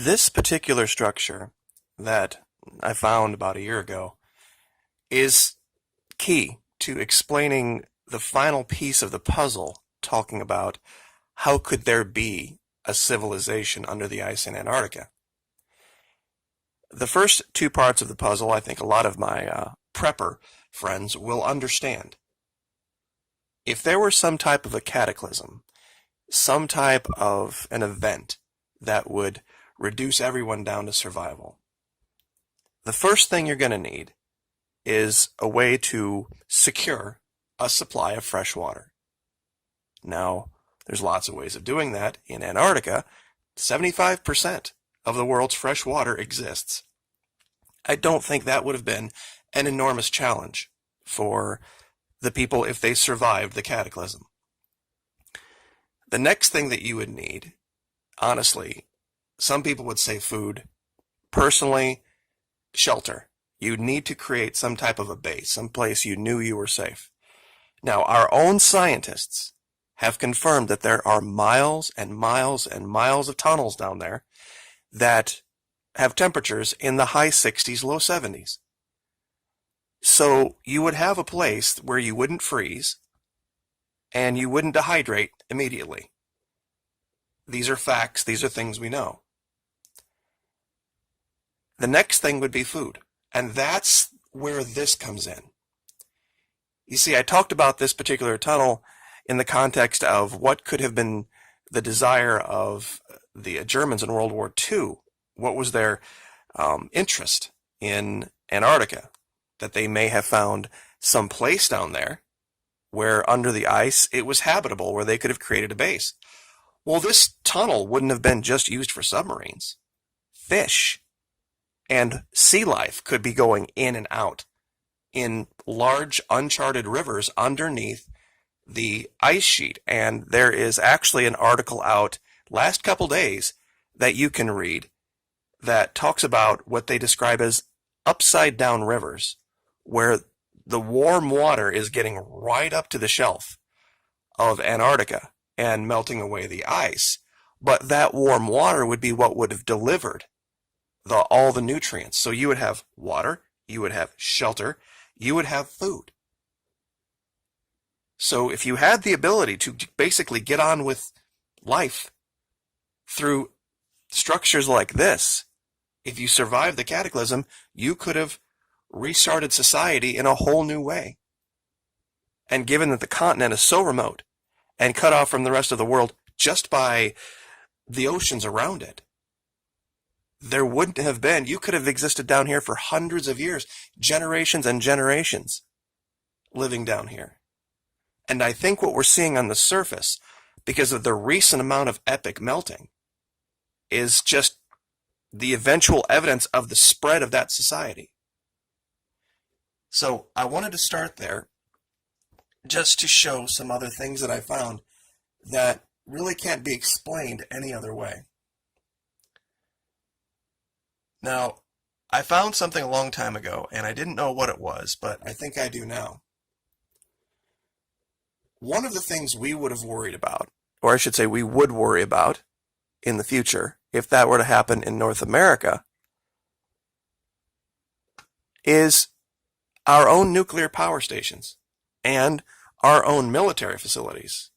This particular structure that I found about a year ago is key to explaining the final piece of the puzzle, talking about how could there be a civilization under the ice in Antarctica. The first two parts of the puzzle, I think a lot of my prepper friends will understand. If there were some type of a cataclysm, some type of an event that would reduce everyone down to survival, the first thing you're going to need is a way to secure a supply of fresh water. Now, there's lots of ways of doing that. In Antarctica, 75% of the world's fresh water exists. I don't think that would have been an enormous challenge for the people if they survived the cataclysm. The next thing that you would need, honestly, some people would say food. Personally, shelter. You'd need to create some type of a base, some place you knew you were safe. Now, our own scientists have confirmed that there are miles and miles and miles of tunnels down there that have temperatures in the high 60s, low 70s. So you would have a place where you wouldn't freeze and you wouldn't dehydrate immediately. These are facts. These are things we know. The next thing would be food. And that's where this comes in. You see, I talked about this particular tunnel in the context of what could have been the desire of the Germans in World War II. What was their interest in Antarctica? That they may have found some place down there where under the ice it was habitable, where they could have created a base. Well, this tunnel wouldn't have been just used for submarines. Fish and sea life could be going in and out in large uncharted rivers underneath the ice sheet. And there is actually an article out last couple days that you can read that talks about what they describe as upside down rivers, where the warm water is getting right up to the shelf of Antarctica and melting away the ice. But that warm water would be what would have delivered all the nutrients. So you would have water, you would have shelter, you would have food. So if you had the ability to basically get on with life through structures like this, if you survived the cataclysm, you could have restarted society in a whole new way. And given that the continent is so remote and cut off from the rest of the world just by the oceans around it, there wouldn't have been, you could have existed down here for hundreds of years, generations and generations living down here. And I think what we're seeing on the surface, because of the recent amount of epic melting, is just the eventual evidence of the spread of that society. So I wanted to start there just to show some other things that I found that really can't be explained any other way. Now, I found something a long time ago, and I didn't know what it was, but I think I do now. One of the things we would have worried about, or I should say we would worry about in the future, if that were to happen in North America, is our own nuclear power stations and our own military facilities.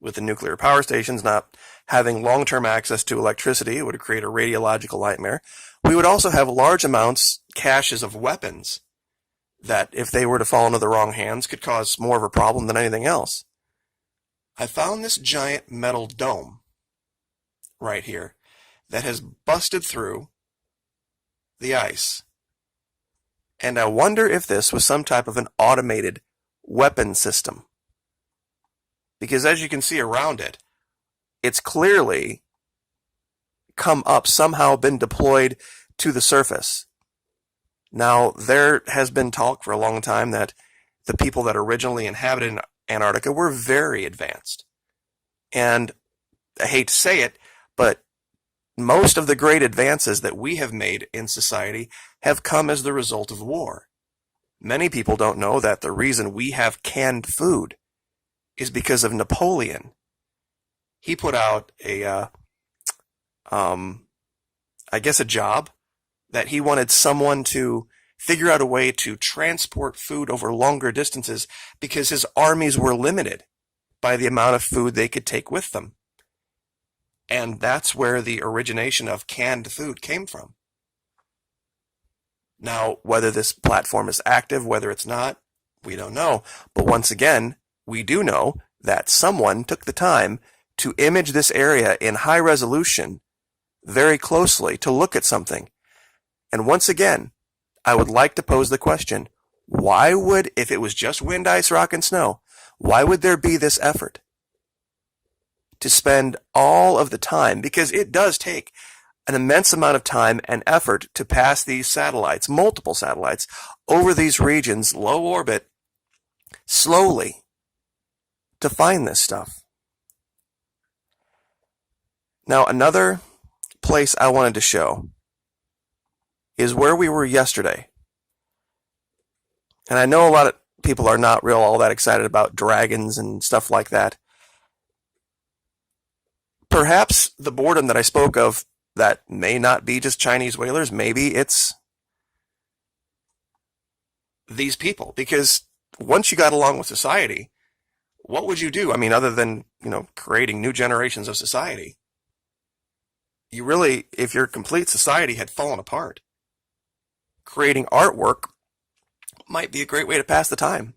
With the nuclear power stations not having long-term access to electricity, it would create a radiological nightmare. We would also have large amounts, caches of weapons that, if they were to fall into the wrong hands, could cause more of a problem than anything else. I found this giant metal dome right here that has busted through the ice. And I wonder if this was some type of an automated weapon system. Because as you can see around it, it's clearly come up, somehow been deployed to the surface. Now, there has been talk for a long time that the people that originally inhabited Antarctica were very advanced. And I hate to say it, but most of the great advances that we have made in society have come as the result of war. Many people don't know that the reason we have canned food is because of Napoleon. He put out a I guess, a job, that he wanted someone to figure out a way to transport food over longer distances because his armies were limited by the amount of food they could take with them. And that's where the origination of canned food came from. Now, whether this platform is active, whether it's not, we don't know. But once again, we do know that someone took the time to image this area in high resolution very closely to look at something. And once again, I would like to pose the question, why would, if it was just wind, ice, rock, and snow, why would there be this effort to spend all of the time? Because it does take an immense amount of time and effort to pass these satellites, multiple satellites, over these regions, low orbit, slowly, to find this stuff. Now, another place I wanted to show is where we were yesterday. And I know a lot of people are not all that excited about dragons and stuff like that. Perhaps the boredom that I spoke of, that may not be just Chinese whalers, maybe it's these people. Because once you got along with society, what would you do? I mean, other than, creating new generations of society, you really, if your complete society had fallen apart, creating artwork might be a great way to pass the time.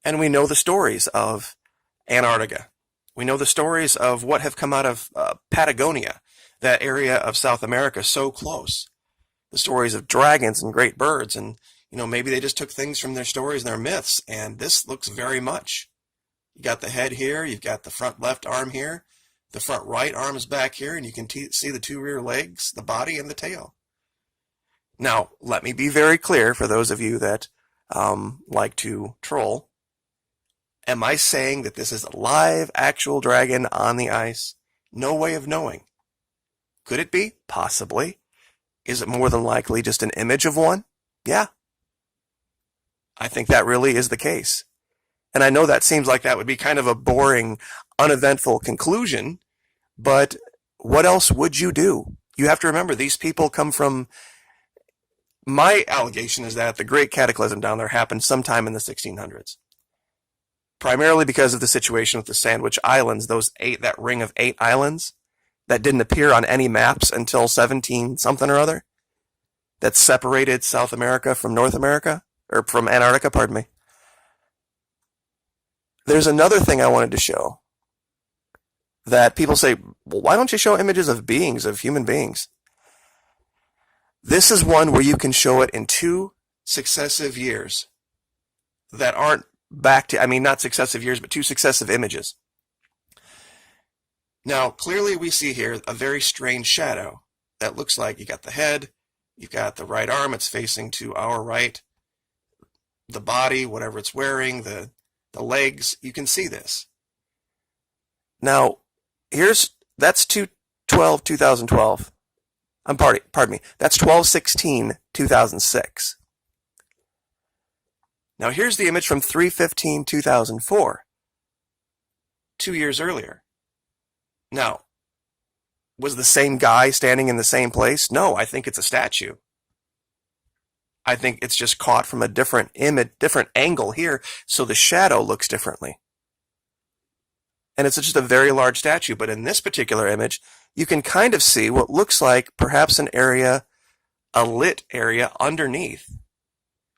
And we know the stories of Antarctica. We know the stories of what have come out of Patagonia, that area of South America so close. The stories of dragons and great birds, and maybe they just took things from their stories and their myths, and this looks very much. You got the head here, you've got the front left arm here, the front right arm is back here, and you can see the two rear legs, the body, and the tail. Now, let me be very clear for those of you that like to troll. Am I saying that this is a live, actual dragon on the ice? No way of knowing. Could it be? Possibly. Is it more than likely just an image of one? Yeah. I think that really is the case. And I know that seems like that would be kind of a boring, uneventful conclusion, but what else would you do? You have to remember, these people come from... My allegation is that the Great Cataclysm down there happened sometime in the 1600s. Primarily because of the situation with the Sandwich Islands, that ring of 8 islands that didn't appear on any maps until 17-something or other, that separated South America from North America, or from Antarctica, pardon me. There's another thing I wanted to show, that people say, well, why don't you show images of beings, of human beings? This is one where you can show it in 2 successive years that aren't not successive years, but 2 successive images. Now, clearly we see here a very strange shadow that looks like you got the head, you've got the right arm, it's facing to our right, the body, whatever it's wearing, the legs, you can see this. Now, that's 2012. Pardon me, that's 12/16/2006. Now here's the image from 3/15/2004, 2 years earlier. Now, was the same guy standing in the same place? No, I think it's a statue. I think it's just caught from a different image, different angle here, so the shadow looks differently. And it's just a very large statue, but in this particular image, you can kind of see what looks like perhaps a lit area underneath.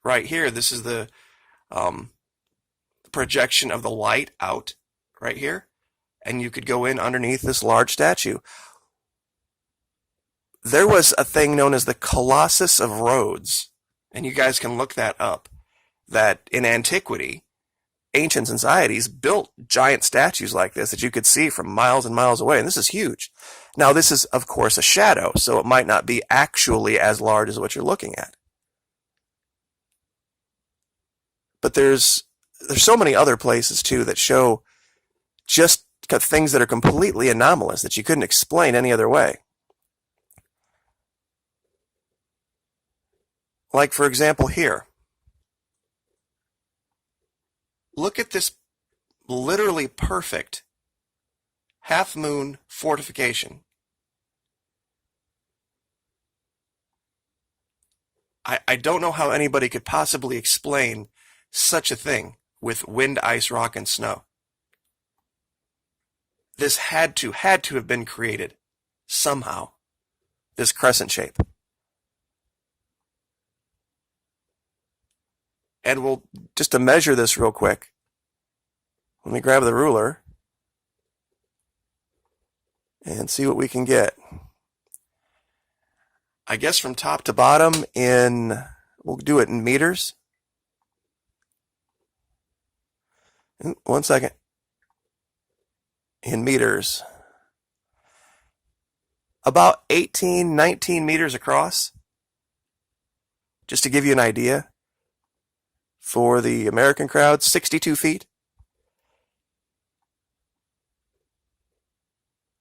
Right here, this is the projection of the light out right here, and you could go in underneath this large statue. There was a thing known as the Colossus of Rhodes, and you guys can look that up, that in antiquity, ancient societies built giant statues like this that you could see from miles and miles away, and this is huge. Now, this is, of course, a shadow, so it might not be actually as large as what you're looking at. But there's so many other places, too, that show just things that are completely anomalous that you couldn't explain any other way. Like, for example, here. Look at this literally perfect half-moon fortification. I don't know how anybody could possibly explain such a thing with wind, ice, rock, and snow. This had to have been created somehow, this crescent shape. And we'll, just to measure this real quick, let me grab the ruler and see what we can get. I guess from top to bottom we'll do it in meters. 1 second. In meters. About 18, 19 meters across. Just to give you an idea. For the American crowd, 62 feet.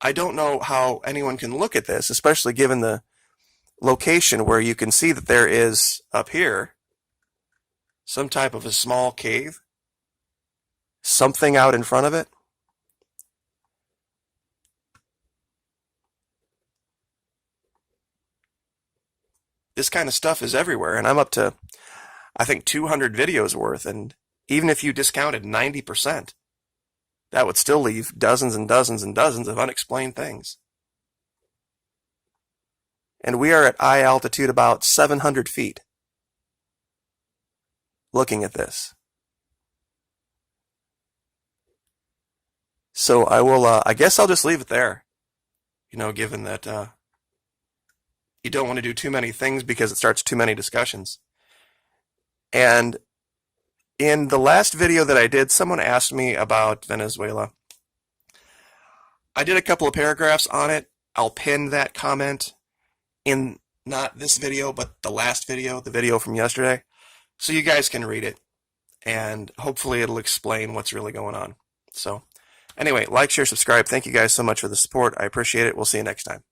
I don't know how anyone can look at this, especially given the location where you can see that there is, up here, some type of a small cave. Something out in front of it. This kind of stuff is everywhere, and I'm up to, I think, 200 videos worth, and even if you discounted 90%, that would still leave dozens and dozens and dozens of unexplained things. And we are at eye altitude about 700 feet looking at this. So I guess I'll just leave it there, given that you don't want to do too many things because it starts too many discussions. And in the last video that I did, someone asked me about Venezuela. I did a couple of paragraphs on it. I'll pin that comment in not this video, but the last video, the video from yesterday, so you guys can read it. And hopefully it'll explain what's really going on. So anyway, like, share, subscribe. Thank you guys so much for the support. I appreciate it. We'll see you next time.